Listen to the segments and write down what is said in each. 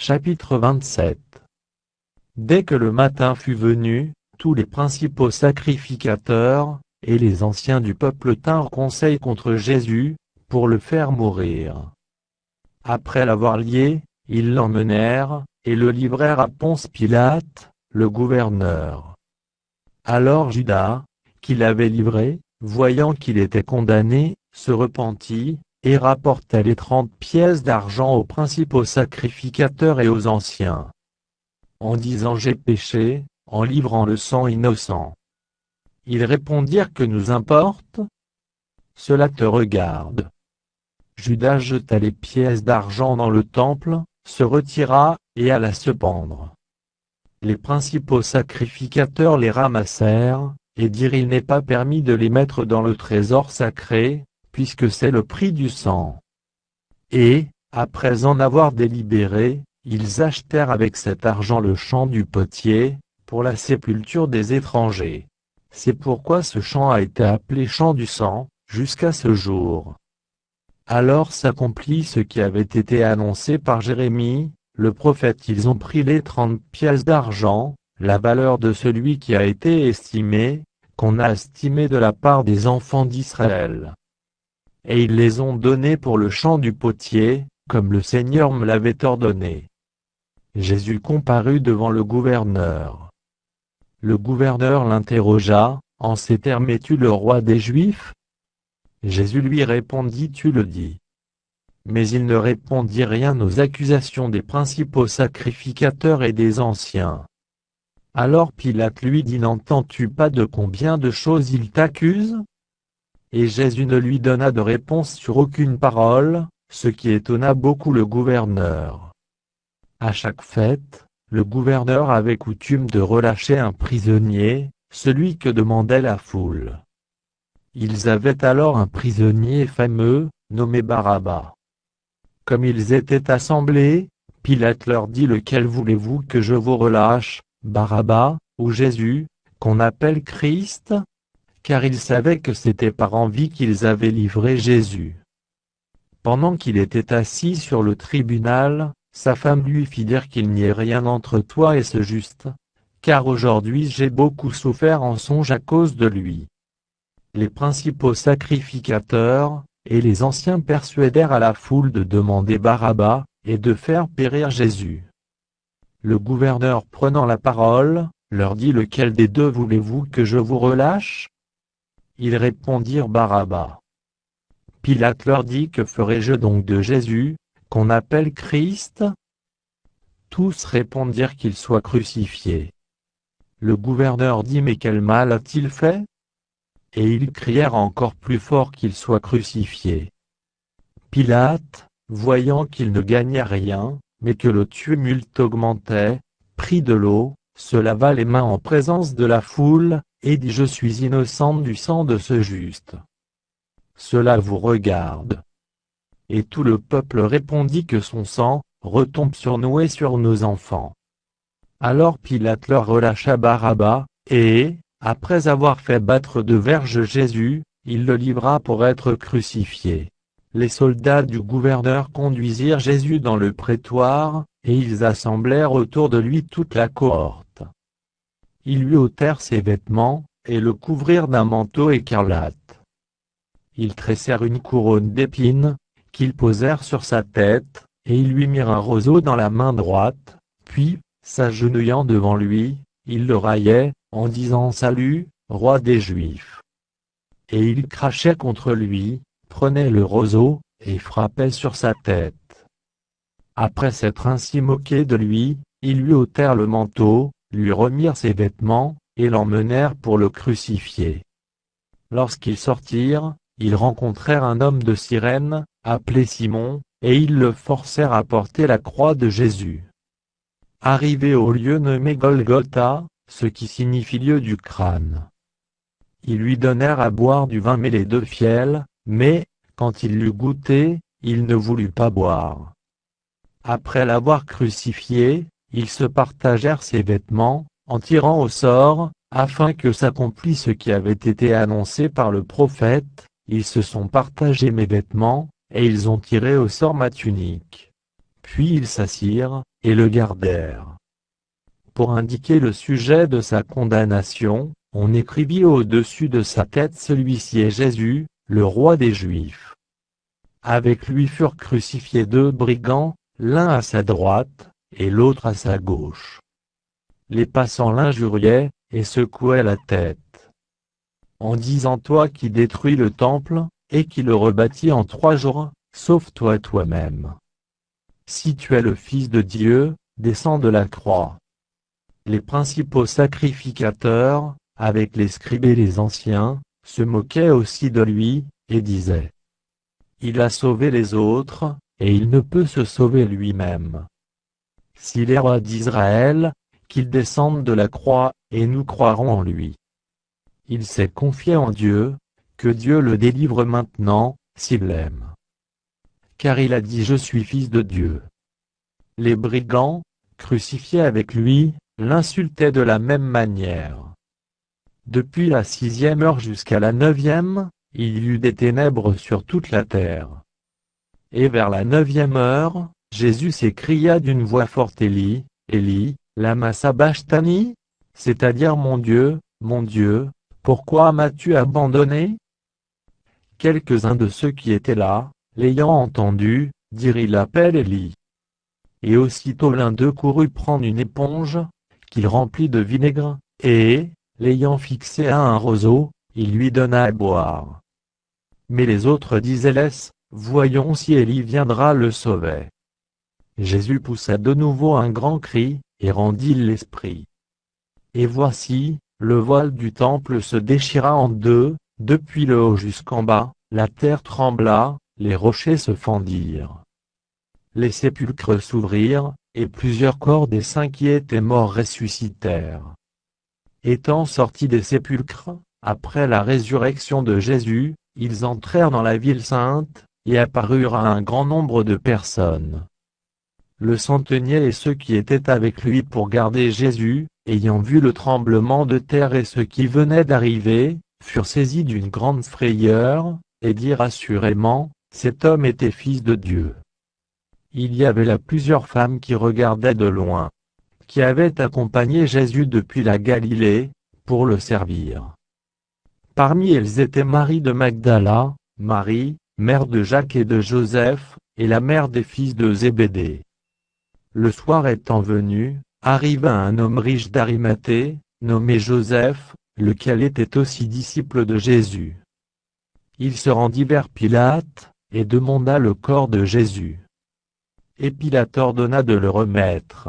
Chapitre 27. Dès que le matin fut venu, tous les principaux sacrificateurs et les anciens du peuple tinrent conseil contre Jésus, pour le faire mourir. Après l'avoir lié, ils l'emmenèrent, et le livrèrent à Ponce Pilate, le gouverneur. Alors Judas, qui l'avait livré, voyant qu'il était condamné, se repentit, et rapporta les 30 pièces d'argent aux principaux sacrificateurs et aux anciens, en disant: j'ai péché, en livrant le sang innocent. Ils répondirent: que nous importe? Cela te regarde. Judas jeta les pièces d'argent dans le temple, se retira, et alla se pendre. Les principaux sacrificateurs les ramassèrent, et dirent: il n'est pas permis de les mettre dans le trésor sacré, puisque c'est le prix du sang. Et, après en avoir délibéré, ils achetèrent avec cet argent le champ du potier, pour la sépulture des étrangers. C'est pourquoi ce champ a été appelé champ du sang, jusqu'à ce jour. Alors s'accomplit ce qui avait été annoncé par Jérémie, le prophète: ils ont pris les 30 pièces d'argent, la valeur de celui qui a été estimé, qu'on a estimé de la part des enfants d'Israël. Et ils les ont donnés pour le champ du potier, comme le Seigneur me l'avait ordonné. Jésus comparut devant le gouverneur. Le gouverneur l'interrogea, en ces termes: es-tu le roi des Juifs? Jésus lui répondit: tu le dis. Mais il ne répondit rien aux accusations des principaux sacrificateurs et des anciens. Alors Pilate lui dit: n'entends-tu pas de combien de choses il t'accuse? Et Jésus ne lui donna de réponse sur aucune parole, ce qui étonna beaucoup le gouverneur. À chaque fête, le gouverneur avait coutume de relâcher un prisonnier, celui que demandait la foule. Ils avaient alors un prisonnier fameux, nommé Barabbas. Comme ils étaient assemblés, Pilate leur dit: lequel voulez-vous que je vous relâche, Barabbas, ou Jésus, qu'on appelle Christ? Car ils savaient que c'était par envie qu'ils avaient livré Jésus. Pendant qu'il était assis sur le tribunal, sa femme lui fit dire: qu'il n'y ait rien entre toi et ce juste, car aujourd'hui j'ai beaucoup souffert en songe à cause de lui. Les principaux sacrificateurs et les anciens persuadèrent à la foule de demander Barabbas, et de faire périr Jésus. Le gouverneur, prenant la parole, leur dit: lequel des deux voulez-vous que je vous relâche? Ils répondirent: Barabbas. Pilate leur dit: que ferai-je donc de Jésus, qu'on appelle Christ? Tous répondirent: qu'il soit crucifié. Le gouverneur dit: mais quel mal a-t-il fait? Et ils crièrent encore plus fort qu'il soit crucifié. Pilate, voyant qu'il ne gagnait rien, mais que le tumulte augmentait, prit de l'eau, se lava les mains en présence de la foule, et dit: je suis innocent du sang de ce juste. Cela vous regarde. Et tout le peuple répondit: que son sang retombe sur nous et sur nos enfants. Alors Pilate leur relâcha Barabbas, et, après avoir fait battre de verges Jésus, il le livra pour être crucifié. Les soldats du gouverneur conduisirent Jésus dans le prétoire, et ils assemblèrent autour de lui toute la cohorte. Ils lui ôtèrent ses vêtements, et le couvrirent d'un manteau écarlate. Ils tressèrent une couronne d'épines, qu'ils posèrent sur sa tête, et ils lui mirent un roseau dans la main droite, puis, s'agenouillant devant lui, ils le raillaient, en disant: salut, roi des Juifs. Et ils crachaient contre lui, prenaient le roseau, et frappaient sur sa tête. Après s'être ainsi moqués de lui, ils lui ôtèrent le manteau, lui remirent ses vêtements, et l'emmenèrent pour le crucifier. Lorsqu'ils sortirent, ils rencontrèrent un homme de Cyrène, appelé Simon, et ils le forcèrent à porter la croix de Jésus. Arrivés au lieu nommé Golgotha, ce qui signifie lieu du crâne, ils lui donnèrent à boire du vin mêlé de fiel, mais, quand il l'eut goûté, il ne voulut pas boire. Après l'avoir crucifié, ils se partagèrent ses vêtements, en tirant au sort, afin que s'accomplisse ce qui avait été annoncé par le prophète: ils se sont partagés mes vêtements, et ils ont tiré au sort ma tunique. puis ils s'assirent, et le gardèrent. Pour indiquer le sujet de sa condamnation, on écrivit au-dessus de sa tête: celui-ci est Jésus, le roi des Juifs. Avec lui furent crucifiés 2 brigands, l'un à sa droite, et l'autre à sa gauche. Les passants l'injuriaient, et secouaient la tête, en disant: toi qui détruis le temple, et qui le rebâtis en 3 jours, sauve-toi toi-même. Si tu es le Fils de Dieu, descends de la croix. Les principaux sacrificateurs, avec les scribes et les anciens, se moquaient aussi de lui, et disaient: il a sauvé les autres, et il ne peut se sauver lui-même. S'il est roi d'Israël, qu'il descende de la croix, et nous croirons en lui. Il s'est confié en Dieu, que Dieu le délivre maintenant, s'il l'aime. Car il a dit: je suis fils de Dieu. Les brigands, crucifiés avec lui, l'insultaient de la même manière. Depuis la 6e heure jusqu'à la 9e, il y eut des ténèbres sur toute la terre. Et vers la 9e heure, Jésus s'écria d'une voix forte: Élie, Élie, lama sabachthani, c'est-à-dire mon Dieu, pourquoi m'as-tu abandonné? Quelques-uns de ceux qui étaient là, l'ayant entendu, dirent: il appelle Élie. Et aussitôt l'un d'eux courut prendre une éponge, qu'il remplit de vinaigre, et, l'ayant fixée à un roseau, il lui donna à boire. Mais les autres disaient: laisse, voyons si Élie viendra le sauver. Jésus poussa de nouveau un grand cri, et rendit l'esprit. Et voici, le voile du temple se déchira en 2, depuis le haut jusqu'en bas, la terre trembla, les rochers se fendirent. Les sépulcres s'ouvrirent, et plusieurs corps des saints qui étaient morts ressuscitèrent. Étant sortis des sépulcres, après la résurrection de Jésus, ils entrèrent dans la ville sainte, et apparurent à un grand nombre de personnes. Le centenier et ceux qui étaient avec lui pour garder Jésus, ayant vu le tremblement de terre et ceux qui venaient d'arriver, furent saisis d'une grande frayeur, et dirent assurément: cet homme était fils de Dieu. Il y avait là plusieurs femmes qui regardaient de loin, qui avaient accompagné Jésus depuis la Galilée, pour le servir. Parmi elles étaient Marie de Magdala, Marie, mère de Jacques et de Joseph, et la mère des fils de Zébédée. Le soir étant venu, arriva un homme riche d'Arimathée, nommé Joseph, lequel était aussi disciple de Jésus. Il se rendit vers Pilate, et demanda le corps de Jésus. Et Pilate ordonna de le remettre.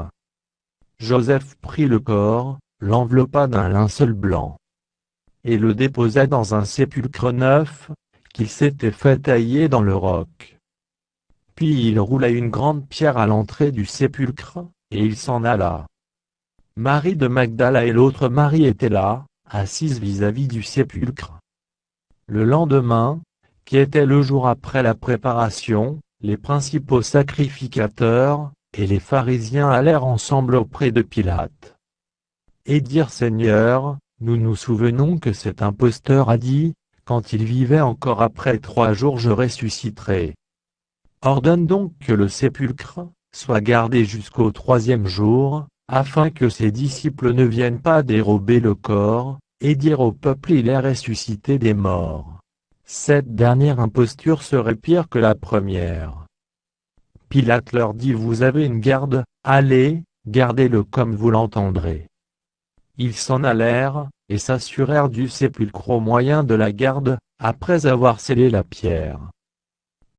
Joseph prit le corps, l'enveloppa d'un linceul blanc, et le déposa dans un sépulcre neuf, qu'il s'était fait tailler dans le roc. Puis il roula une grande pierre à l'entrée du sépulcre, et il s'en alla. Marie de Magdala et l'autre Marie étaient là, assises vis-à-vis du sépulcre. Le lendemain, qui était le jour après la préparation, les principaux sacrificateurs, et les pharisiens allèrent ensemble auprès de Pilate. Et dirent: Seigneur, nous nous souvenons que cet imposteur a dit, quand il vivait encore: après 3 jours je ressusciterai. Ordonne donc que le sépulcre soit gardé jusqu'au 3e jour, afin que ses disciples ne viennent pas dérober le corps, et dire au peuple: il est ressuscité des morts. Cette dernière imposture serait pire que la première. Pilate leur dit: vous avez une garde, allez, gardez-le comme vous l'entendrez. Ils s'en allèrent, et s'assurèrent du sépulcre au moyen de la garde, après avoir scellé la pierre.